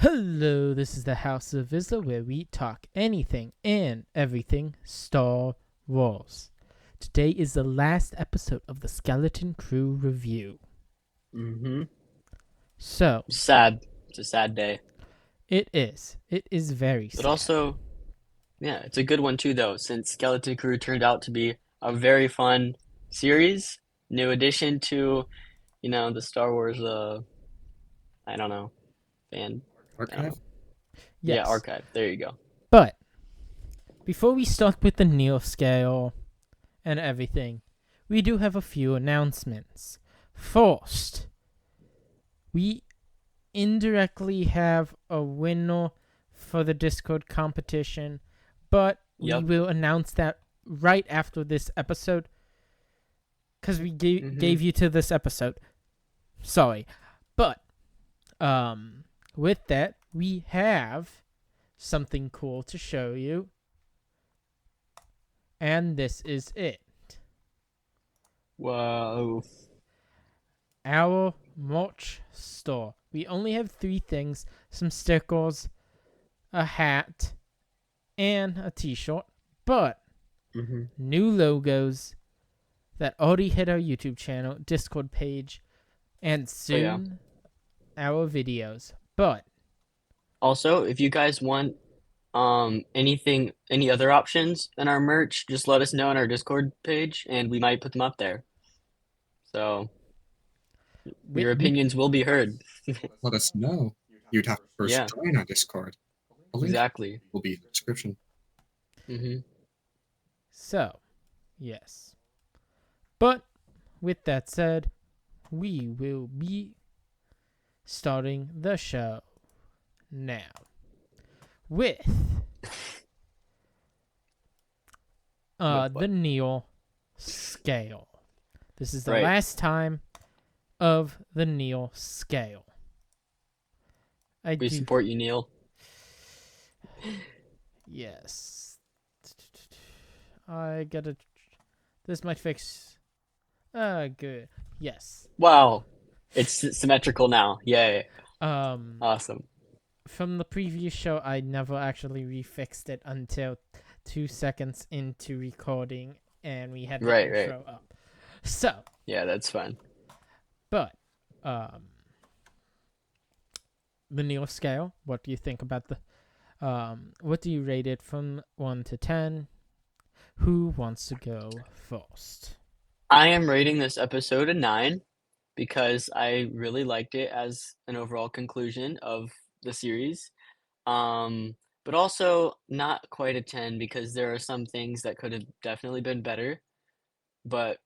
Hello, this is the House of Vizsla where we talk anything and everything Star Wars. Today is the last episode of the Skeleton Crew review. Mm-hmm. So, Sad. It's a sad day. it is. It is very But sad. also, yeah, it's a good one too, though, since Skeleton Crew turned out to be a very fun series. New addition to, the Star Wars, I don't know, fan. I don't Archive? know. Yeah, Yes. archive. There you go. But, before we start with the Neo scale and everything, we do have a few announcements. First, we indirectly have a winner for the Discord competition, but we Yep. will announce that right after this episode because we Mm-hmm. gave you to this episode. Sorry. But with that, we have something cool to show you. And this is it. Whoa. Our merch store. We only have 3 things: some stickers, a hat, and a t-shirt, but Mm-hmm. new logos that already hit our YouTube channel, Discord page, and Oh, yeah. soon our videos. But Also, if you guys want any other options in our merch, just let us know on our Discord page, and we might put them up there. So we, your we opinions will be heard. Let us know. You'd have to first Yeah, join our Discord. The link exactly. will be in the description. Mm-hmm. so yes. But with that said, we will be starting the show now with With the what? Neil scale. This is the Right. last time of the Neil scale. We support you, Neil. Yes. I gotta. This might fix. Good. Yes. Wow. It's symmetrical now. Yay. Um, Awesome. from the previous show, I never actually refixed it until 2 seconds into recording, and we had the Right, right. intro up. So, Yeah, that's fine. but the Neil scale. What do you think about the? What do you rate it from 1 to 10? Who wants to go first? I am rating this episode a 9 because I really liked it as an overall conclusion of the series. But also not quite a 10 because there are some things that could have definitely been better. But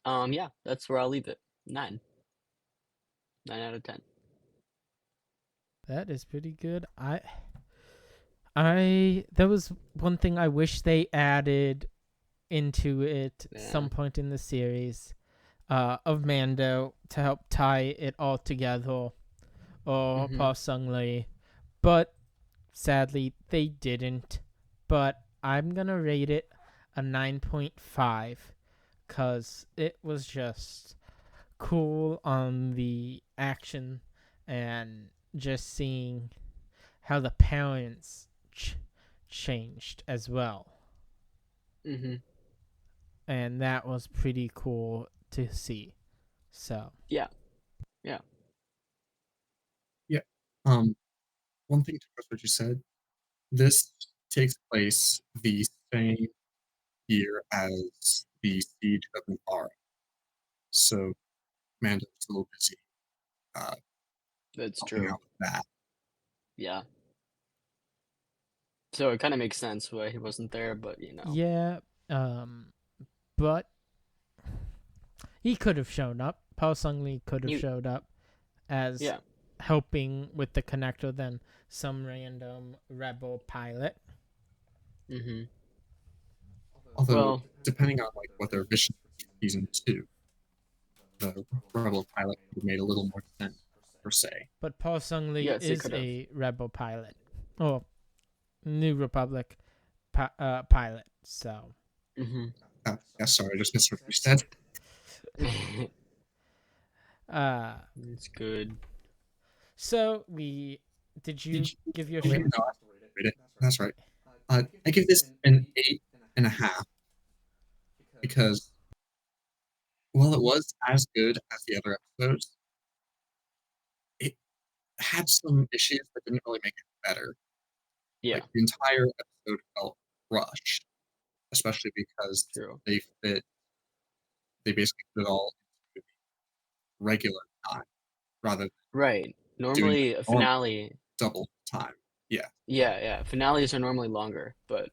yeah, that's where I'll leave it. 9. 9 out of 10. That is pretty good. I there was one thing I wish they added into it Yeah. some point in the series, of Mando to help tie it all together, or Mhm. Pa Sung Lee, but sadly they didn't. But I'm gonna rate it a 9.5 because it was just cool on the action and just seeing how the parents changed as well. Mhm. And that was pretty cool to see. So, Yeah. Yeah. Yeah. One thing to address what you said. This takes place the same year as the siege of Navarre. So Mando's a little busy That's helping true. out with that. Yeah. So it kind of makes sense why he wasn't there, but. yeah, but he could have shown up. Paul Sung Lee could have He, showed up as yeah. helping with the connector than some random rebel pilot. Mhm. Although, Well, depending on what their vision is for season 2, the rebel pilot would have made a little more sense per se. But Paul Sung Lee yes, it is could have. a rebel pilot. Or New Republic pilot. So, Mhm. Yeah, sorry, I just missed what you said. uh, It's good. so we did you give your Oh, wait, show? no, I have to rate it. That's right. I give this an 8.5 because while it was as good as the other episodes, it had some issues that didn't really make it better. Yeah, Like the entire episode felt rushed, especially because true. they fit they basically put it all into regular time rather than Right. doing Normally, a the normal finale. double time. Yeah. Yeah, yeah. Finales are normally longer, but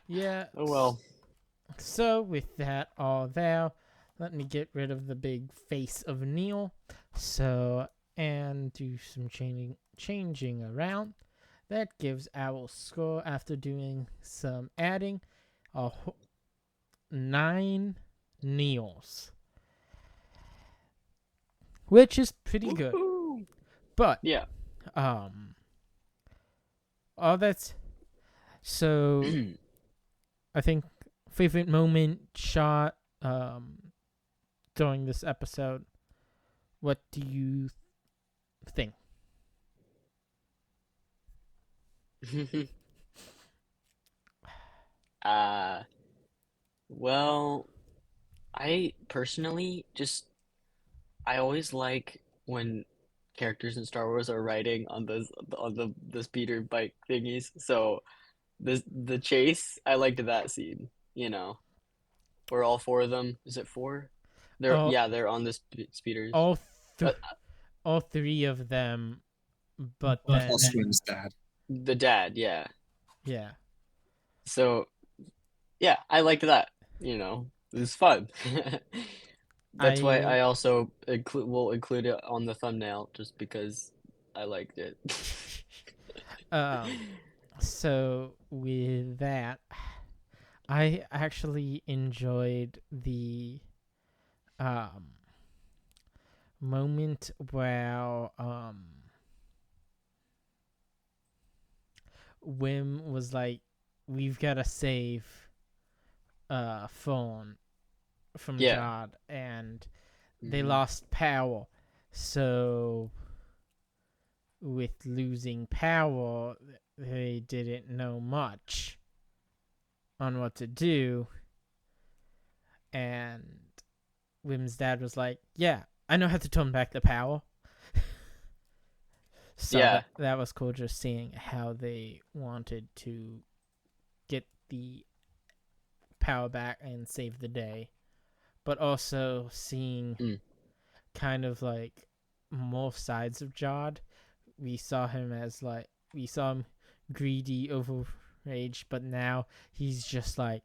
Yeah. oh well. So with that all there, let me get rid of the big face of Neil. So and do some changing around. That gives our score after doing some adding a 9 Neils, which is pretty good. Woohoo! But Yeah. um, all that's so. I think favorite moment shot during this episode. What do you think? uh, well, I personally just I always like when characters in Star Wars are riding on the speeder bike thingies. So the chase, I liked that scene, where all four of them, is it four? All They're on the speeders. all th- Uh, all three of them, but then Plus Wynn's dad. the dad, yeah. yeah, So yeah, I liked that. It was fun. That's why I I also will include it on the thumbnail just because I liked it. um. So with that, I actually enjoyed the um moment where Wim was like, "We've got to save phone from Yeah. Jod," and they Hmm. lost power. So with losing power, they didn't know much on what to do, and Wim's dad was like, "Yeah, I know how to turn back the power." So Yeah. that was cool, just seeing how they wanted to get the power back and save the day, but also seeing Mm. kind of like more sides of Jod. We saw him greedy, overraged, but now he's just like,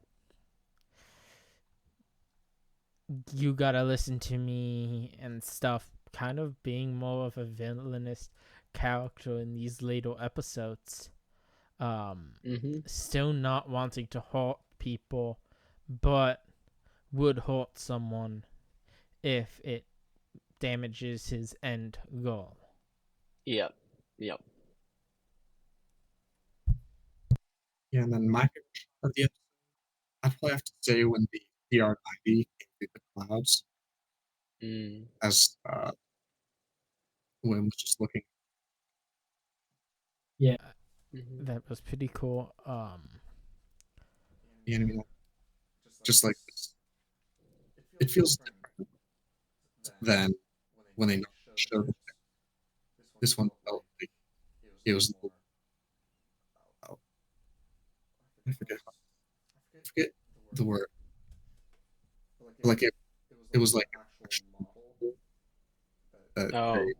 you gotta listen to me and stuff, kind of being more of a villainous character in these later episodes. Hmm. Still not wanting to hurt people, but would hurt someone if it damages his end goal. Yep. Yep. Yeah, and then my favorite shot of the episode, I'd probably have to say when the CR-90 came through the clouds Mm. as Wynn was just looking. Hmm. That was pretty cool. The enemy, just like this, it feels different than when they showed it. This one felt like it was a little, oh, I forget the word, but like it was like an actual model that Oh, they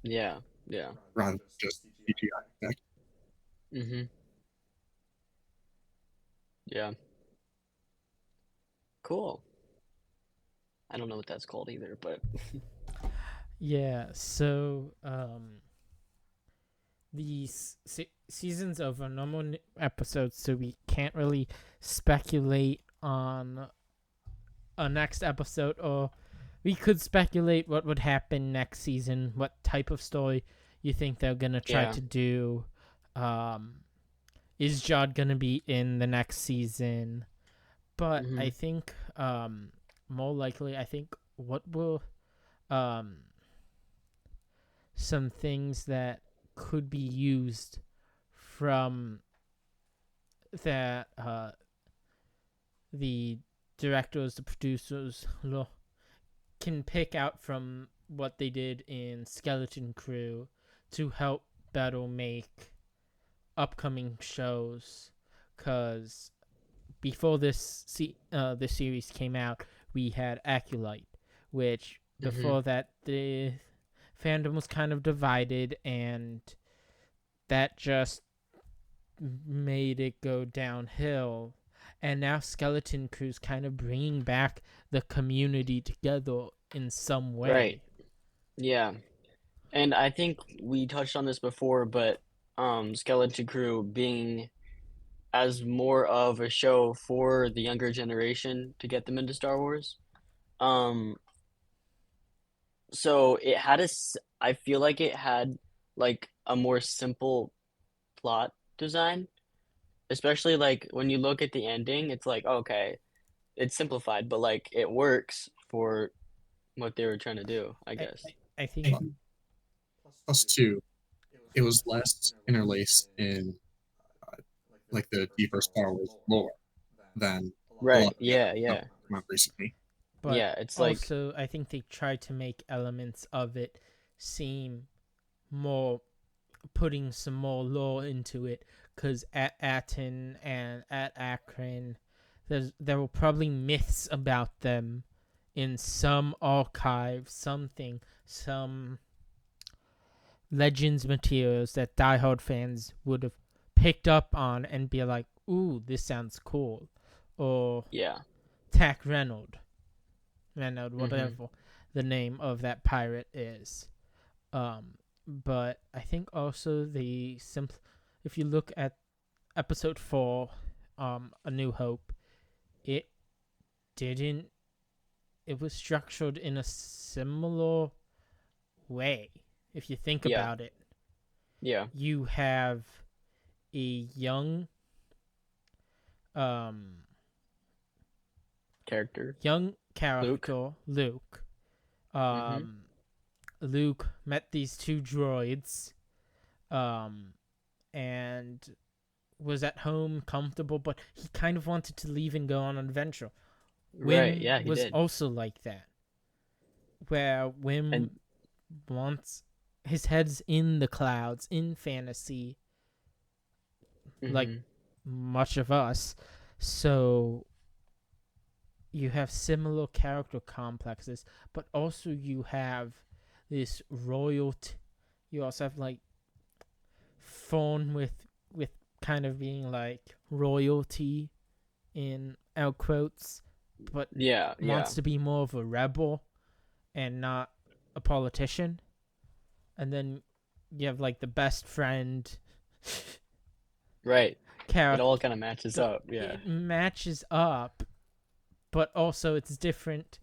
yeah. Yeah. rather than just CGI effect. Hmm. Yeah. Cool. I don't know what that's called either, but yeah, so these seasons of a normal episodes, so we can't really speculate on a next episode, or we could speculate what would happen next season, what type of story you think they're gonna try yeah. to do. Is Jod gonna be in the next season? But I Hmm. think more likely, I think what will um some things that could be used from that the directors, the producers can pick out from what they did in Skeleton Crew to help better make upcoming shows. Cause before this series came out, we had Acolyte, which Mm-hmm. before that the fandom was kind of divided, and that just made it go downhill. And now Skeleton Crew's kind of bringing back the community together in some Right. way. Yeah. And I think we touched on this before, but Skeleton Crew being as more of a show for the younger generation to get them into Star Wars. Um, so it had I feel like it had like a more simple plot design, especially like when you look at the ending, it's like, okay, it's simplified, but like it works for what they were trying to do, I I guess. I think And plus two, it was less interlaced in uh, like the deeper Star Wars lore than a lot Right. of the Yeah, other yeah. stuff come out recently. but Yeah, it's like also I think they tried to make elements of it seem more, putting some more lore into it, because at Aten and at Akron there were probably myths about them in some archive, something, some legends materials that diehard fans would have picked up on and be like, ooh, this sounds cool. Or yeah. Tack Mm-hmm. whatever the name of that pirate is. But I think also if you look at episode 4, A New Hope, it didn't, it was structured in a similar way. If you think Yeah. about it, Yeah. you have a young um Character. young Luke. character, Luke. Mm-hmm. um Luke met these two droids, um and was at home comfortable, but he kind of wanted to leave and go on an adventure. Right. Wim Yeah, he was did. also like that, where And Wim wants, his head's in the clouds, in fantasy, like mm-hmm. much of us. So you have similar character complexes, but also you have this royalty. You also have like Fawn with kind of being like royalty in air quotes, but Yeah, yeah. wants to be more of a rebel and not a politician. And then you have like the best friend Right. It character. all kind of matches up. Yeah. It matches up, but also it's different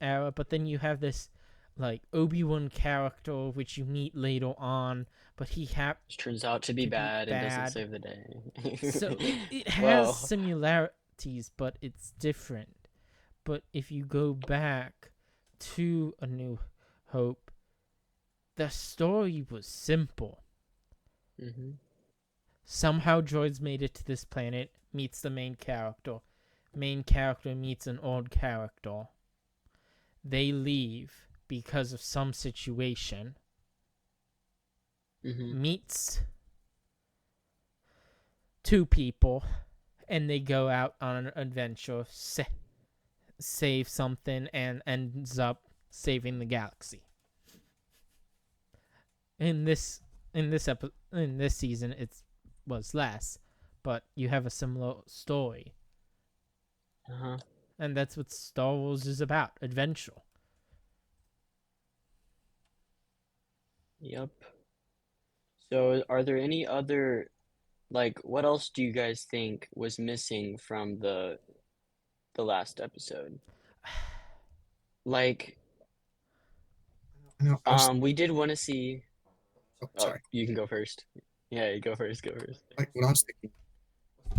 era. But then you have this like Obi-Wan character which you meet later on, but he Which turns out to be to be bad and doesn't bad. save the day. So it has Well, similarities, but it's different. But if you go back to A New Hope, the story was simple. hmm Somehow droids made it to this planet, meets the main character. Main character meets an old character. They leave because of some situation. hmm Meets two people, and they go out on an adventure, save something, and ends up saving the galaxy. In this in this season, it was less, but you have a similar story, Uh-huh. and that's what Star Wars is about: adventure. Yep. So, are there any other like what else do you guys think was missing from the last episode? Like, I know I was we did want to see. oh, Oh, sorry. you can go first. Yeah, you go first. Go first. Like what I was thinking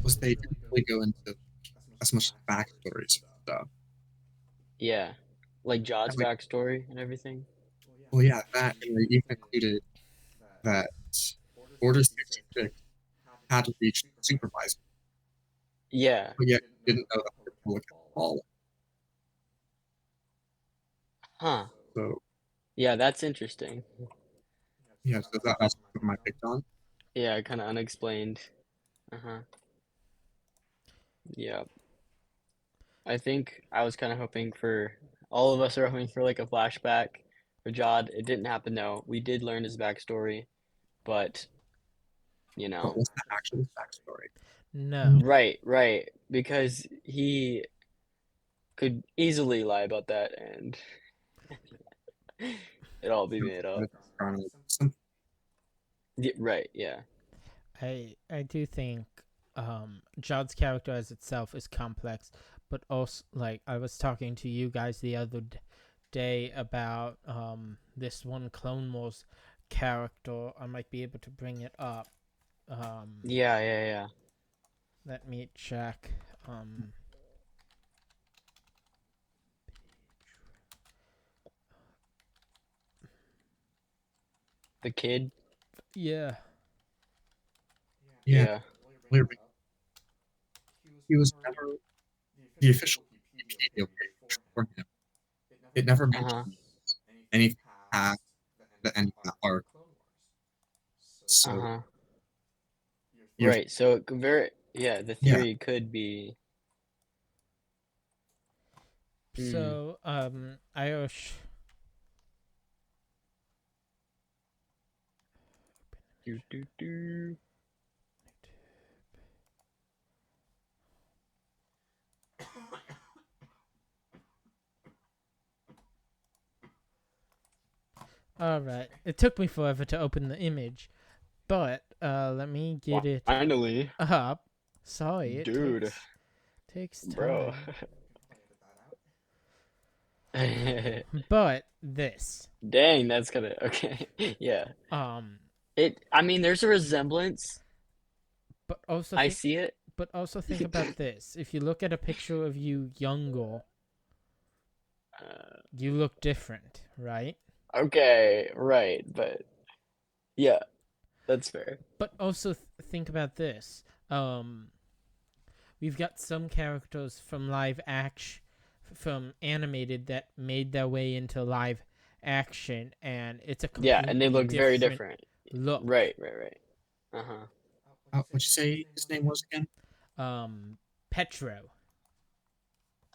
was they didn't really go into as much backstories and stuff. Yeah, like Jod's Like backstory and everything. Well, yeah, that, and they even included that Order 66 had to reach the supervisor, Yeah. but yet he didn't know that the Republic had fallen. Huh. So, Yeah, that's interesting. yeah, so that's my pick on. Yeah, kind of unexplained. Uh-huh. Yeah. I think I was kind of hoping for all of us are hoping for like a flashback for Jod. It didn't happen though. We did learn his backstory, but you But know, what's the actual backstory? No. right, right, because he could easily lie about that and it all be made up. That's kind of simple. Right, yeah. I do think Jod's character as itself is complex, but also like I was talking to you guys the other day about this one Clone Wars character. I might be able to bring it up. Yeah, yeah, yeah. Let me check. Um, The kid. yeah. Yeah, Yeah. clearly, he was never the official Wikipedia page for him. It never Uh-huh. mentioned anything past the end of that arc. So, Uh-huh. you're, Right. So it could very yeah, the yeah, theory could be hmm. So I Do, do, do. all right. It took me forever to open the image, but let me get it Finally. up. Sorry, it Dude, takes bro. time. But this, Dang, that's gonna okay. Yeah. um, I mean, there's a resemblance. but also I think, see it. about this. If you look at a picture of you younger, Uh, you look different, right? okay, right, but yeah, that's fair. But also think about this. Um, we've got some characters from live action, from animated that made their way into live action, and it's a Yeah, and they completely look very different different. look. Right, right, right. Uh-huh. what'd you say his name was again? Petro.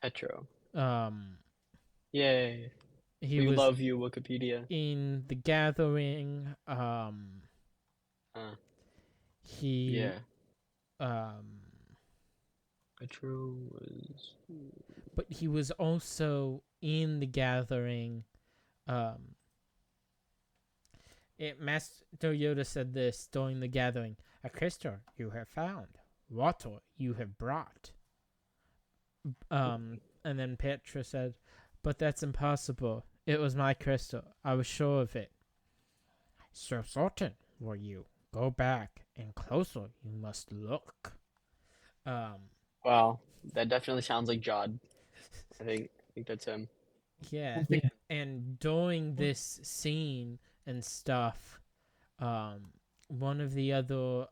Petro. Um, Yay. he We was love you, Wikipedia. in the Gathering. Uh, He yeah. um, Petro was but he was also in the Gathering. Um, Master Yoda said this during the Gathering: "A crystal you have found, water you have brought." And then Petra said, "But that's impossible. It was my crystal. I was sure of it." "So certain were you. Go back, and closer you must look." Um, wow. That definitely sounds like Jod. I think that's him. yeah, One thing, and during this scene and stuff, one of the other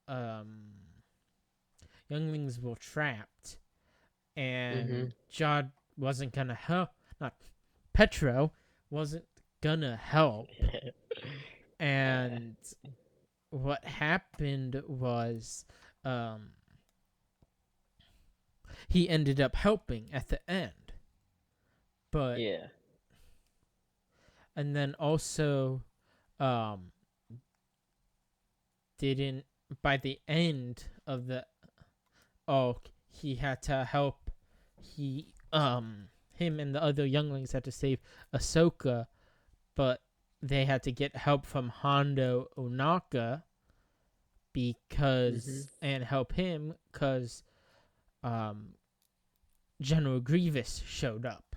um younglings were trapped, Mm-hmm. and Jod wasn't gonna help. Not Petro wasn't gonna help, and what happened was, um, he ended up helping at the end, but Yeah. and then also, um, didn't by the end of the he had to help him and the other younglings had to save Ahsoka, but they had to get help from Hondo Onaka Mm-hmm. because and help him because um General Grievous showed up.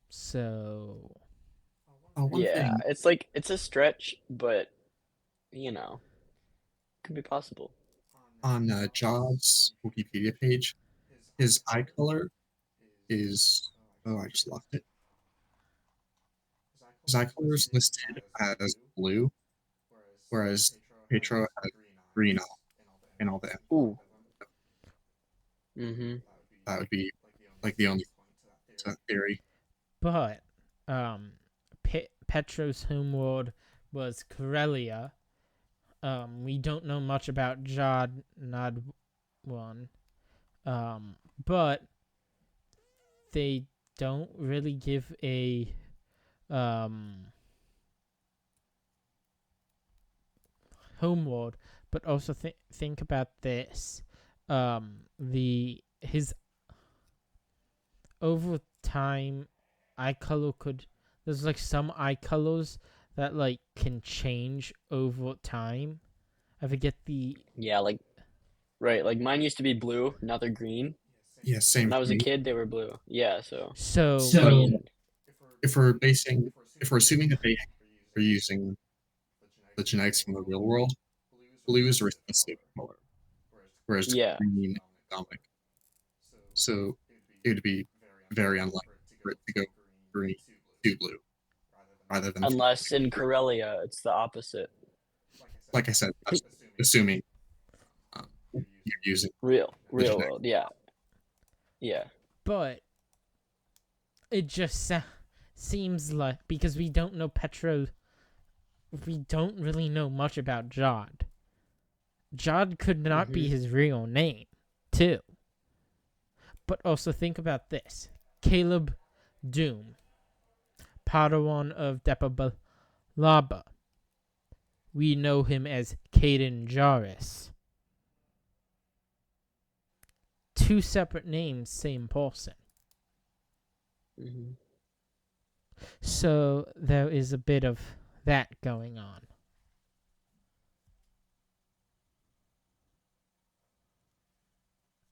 So one Yeah, thing it's like it's a stretch, but you know, could be possible. on Jobs' Wikipedia page, his eye color is, oh, I just lost it. Zycolor is listed as blue, whereas Petro has green on in all the Ooh. Mhm. that would be like the only theory. But Petro's homeworld was Corellia. We don't know much about Jod Nod one. But they don't really give a homeworld. But also think about this. The his over time eye color could there's like some eye colors that like can change over time. I forget the Yeah, like right, like mine used to be blue, now they're green. Yeah, same When I for was a me. kid, they were blue. Yeah, so so I So mean, if we're basing, if we're assuming that they are using the genetics from the real world, blue is a recessive color, whereas yeah. green is dominant. So it would be very unlikely for it to go green to blue rather than from Unless in green. Corellia, it's the opposite. Like I said, that's assuming you're using the Real genetic. world, yeah. Yeah. but it just seems like because we don't know Petro, we don't really know much about Jod. Jod could not be Mhm. his real name, too. But also think about this: Caleb Doom, Padawan of Depa. We know him as Caden Jarrus. Two separate names, same person. Mhm. So there is a bit of that going on.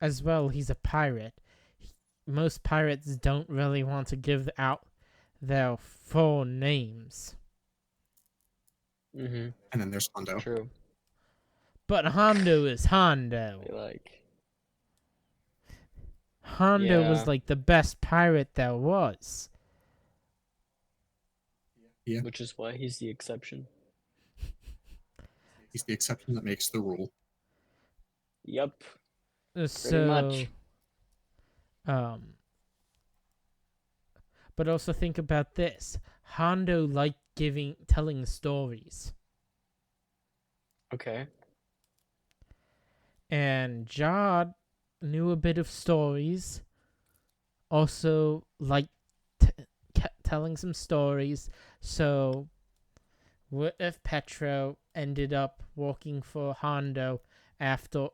As well, he's a pirate. Most pirates don't really want to give out their full names. Mhm. And then there's Hondo. True. But Hondo is Hondo. They like Hondo was yeah, like the best pirate there was. Yeah, which is why he's the exception. he's the exception that makes the rule. Yep, pretty So, much. um, but also think about this. Hondo liked telling stories. Okay. And Jod knew a bit of stories. Also liked telling some stories. So, what if Petro ended up working for Hondo after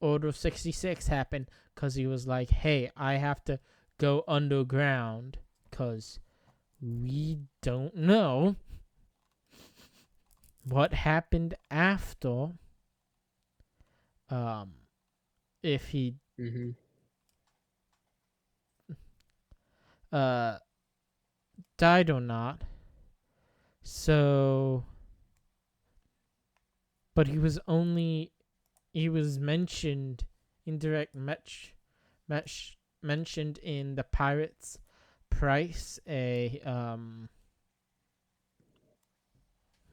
Order 66 happened? Because he was like, hey, I have to go underground because we don't know what happened after. Um, if he Mhm. uh died or not. So, but he was mentioned indirect mentioned in the Pirates Price a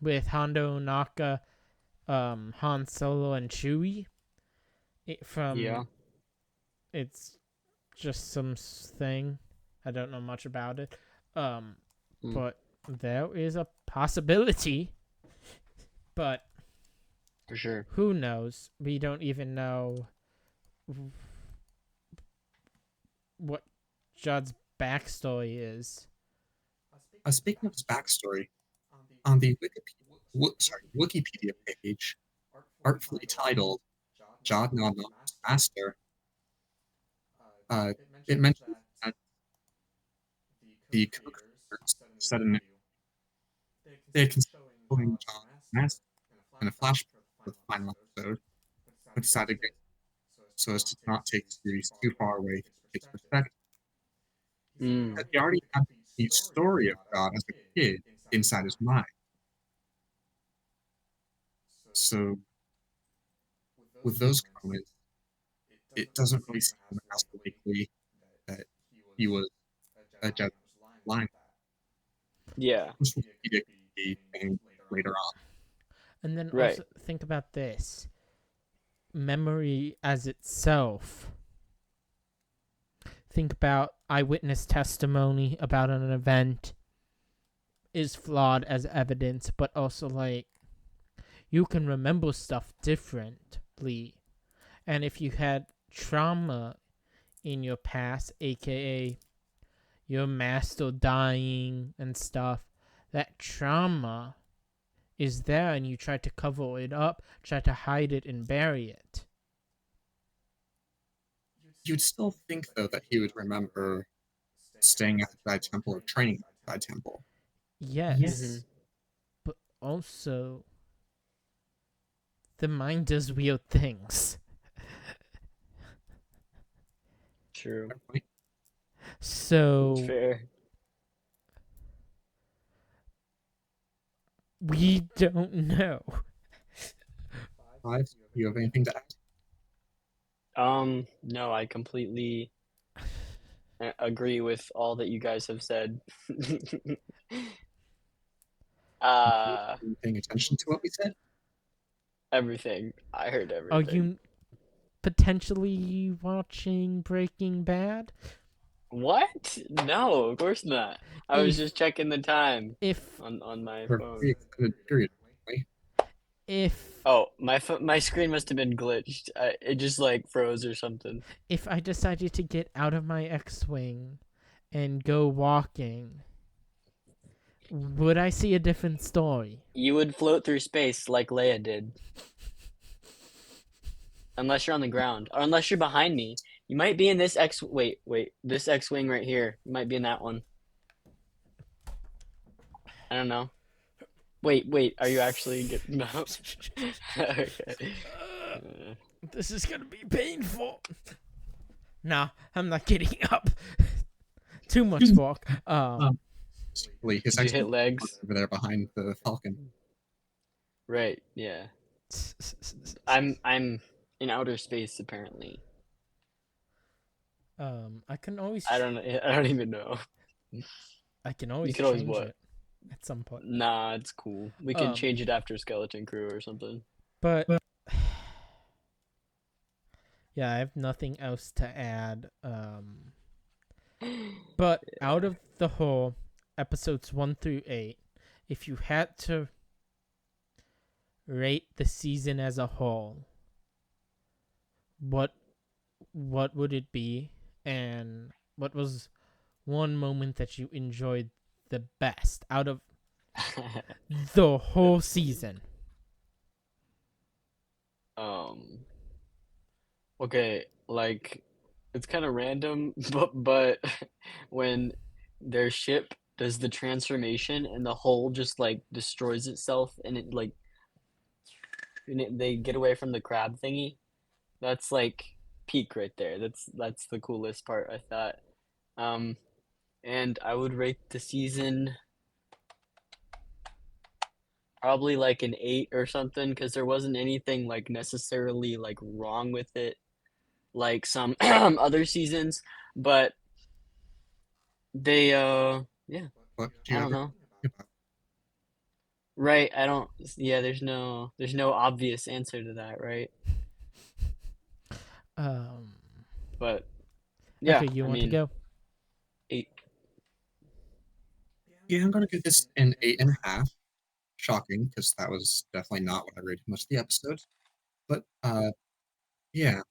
with Hondo Naka, Han Solo and Chewie. Yeah. It's just some thing. I don't know much about it. Um, Mm, but there is a possibility. But for sure. who knows? We don't even know what Judd's backstory is. Speaking of his backstory, on the Wikipedia page, artfully titled "Jod Nod's Master," uh, it mentions that the co-creators said in they had considered showing Jod's master in a flashback for the final episode, but decided against so as to not take the series too far away from the kid's perspective. Mm. That he already had the story of God as a kid inside his mind. So with those comments, it doesn't really seem as likely that he was a Jedi line. Yeah. This will be a key thing later on. And then Right. also think about this. Memory as itself. Think about eyewitness testimony about an event is flawed as evidence, but also like you can remember stuff differently. And if you had trauma in your past, aka your master dying and stuff, that trauma is there and you try to cover it up, try to hide it and bury it. You'd still think, though, that he would remember staying at the Jedi Temple or training at the Jedi Temple. Yes, Mhm. but also the mind does weird things. True. Fair point. It's So fair. we don't know. 5, do you have anything to add? No, I completely agree with all that you guys have said. uh, Are you paying attention to what we said? everything. I heard Are everything. you potentially watching Breaking Bad? What? No, of course not. I was If just checking the time if on my For a phone. very extended period, anyway. if Oh, my screen must have been glitched. It just like froze or something. if I decided to get out of my X-wing and go walking, would I see a different story? You would float through space like Leia did, unless you're on the ground or unless you're behind me. You might be in this X. Wait, this X-wing right here. You might be in that one. I don't know. Wait. Are you actually good? No. Okay. This is gonna be painful. Nah, I'm not getting up. Too much walk. His Did you hit X-Men legs? over there behind the Falcon. Right. Yeah. I'm in outer space apparently. I can always I don't even know. I can You always could always change what? it at some point. Nah, it's cool. We can change it after Skeleton Crew or something. But yeah, I have nothing else to add. But out of the whole episodes 1 through 8, if you had to rate the season as a whole, what would it be, and what was one moment that you enjoyed the best out of the whole season? um. Okay, like it's kind of random, but when their ship does the transformation and the hull just like destroys itself and it like they get away from the crab thingy, that's like peak right there. That's the coolest part I thought. Um, and I would rate the season probably like an 8 or something because there wasn't anything like necessarily like wrong with it like some other seasons, but they yeah, What did I you don't ever know. think about? Right, I don't yeah, there's no obvious answer to that, right? Um, But yeah, okay, you I want to mean, go? 8. Yeah, I'm gonna give this an 8.5. Shocking, because that was definitely not what I rated most of the episodes. But yeah,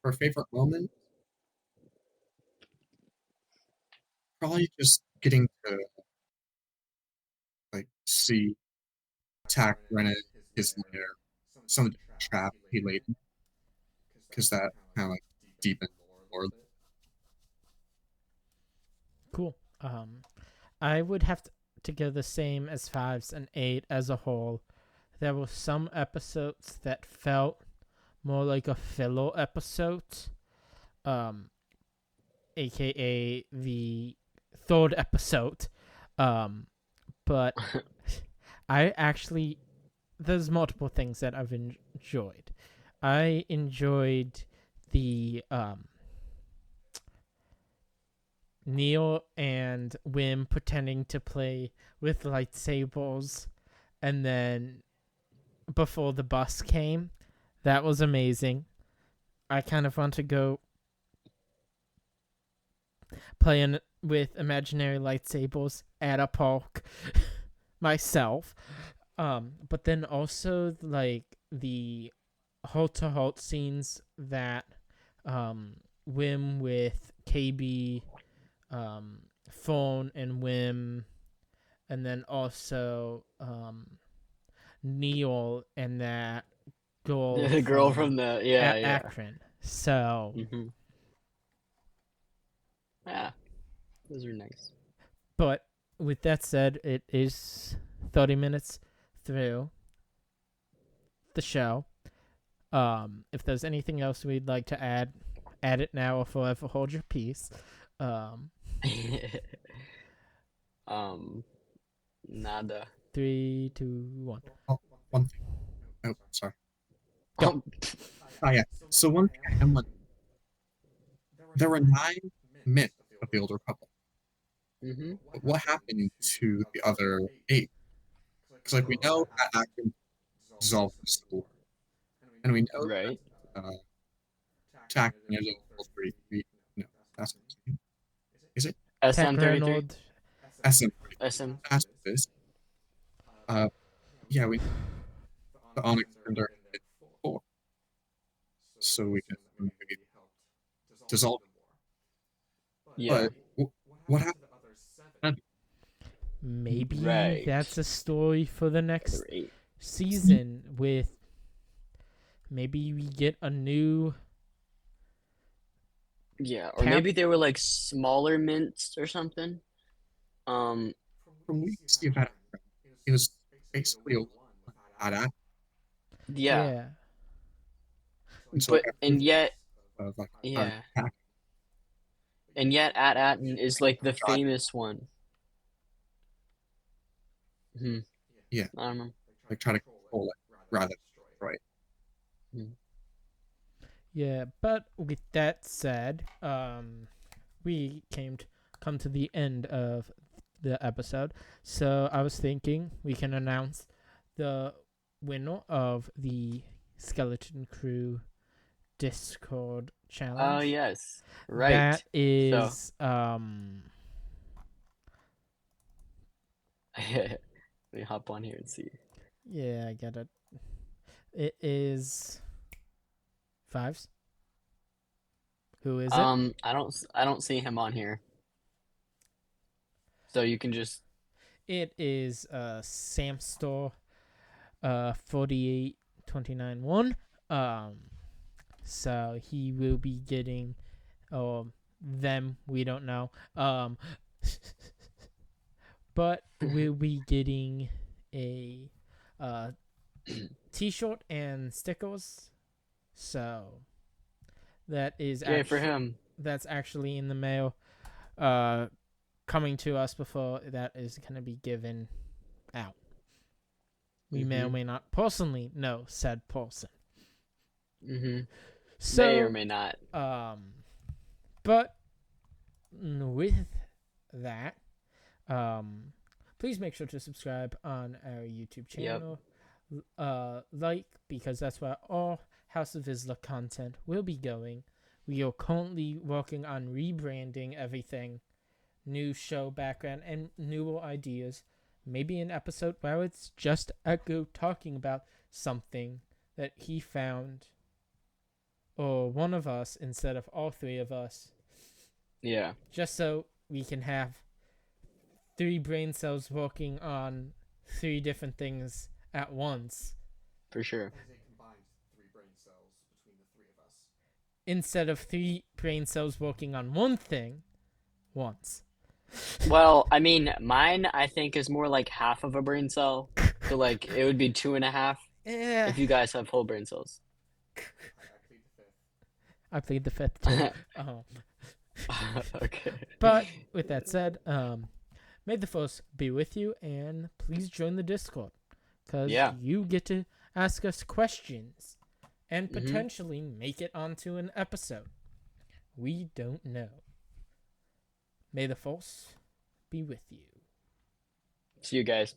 for a favorite moment, probably just getting to like see attack Rennet, his lair, some of the trap he laid in, because that kind of like deepened more. Cool. I would have to go the same as fives and 8 as a whole. There were some episodes that felt more like a filler episode, um, aka the third episode. But I actually there's multiple things that I've enjoyed. I enjoyed the Neil and Wim pretending to play with lightsabers, and then before the bus came, that was amazing. I kind of want to go play with imaginary lightsabers at a park myself. But then also like the halt to halt scenes that Wim with KB, Phone and Wim, and then also Neil and that girl The girl from from the yeah. Akron. So, Yeah, those are nice. but with that said, it is 30 minutes through the show. If there's anything else we'd like to add it now or forever hold your peace. Nada. 3, 2, 1. One thing. Oh, sorry. Go. Yeah. So one thing I am wondering, there were 9 myths of the Old Republic. But what happened to the other 8? Because like we know that Akron dissolved the school, and we know Right. that attacking it in World 33. No, that's not the same. Is it? SM33. SM. SM. That's what it is. Yeah, we the Onyx turned our hit 4, so we can maybe dissolve it. Yeah. But what happened? Maybe Right. that's a story for the next Other 8. season with maybe we get a new Yeah, or maybe they were like smaller mints or something. From what you see of that, it was basically a one Yeah. So But and yet like, yeah. And yet At-Atten is like the famous one. Yeah. I don't know. Like try to control it rather than destroy it. Yeah, but with that said, we come to the end of the episode. So I was thinking we can announce the winner of the Skeleton Crew Discord challenge. Oh yes. Right. That is Let me hop on here and see. Yeah, I get it. It is Fives. Who is it? I don't see him on here. So you can just. It is Samstor 48291. So he will be getting them, we don't know. But we'll be getting a t-shirt and stickers. So that is for him. That's actually in the mail coming to us before that is going to be given out. We may or may not personally know said person. So, may or may not. But with that, please make sure to subscribe on our YouTube channel. Because that's where all House of Vizsla content will be going. We are currently working on rebranding everything, new show background, and newer ideas. Maybe an episode where it's just Echo talking about something that he found, or one of us instead of all 3 of us. Yeah. Just so we can have 3 brain cells working on 3 different things at once. For sure. Instead of 3 brain cells working on one thing once. Well, I mean, mine I think is more like half of a brain cell. So like it would be 2.5 if you guys have whole brain cells. I played the 5th too. Okay. But with that said, may the force be with you, and please join the Discord, because you get to ask us questions and potentially make it onto an episode. We don't know. May the force be with you. See you guys.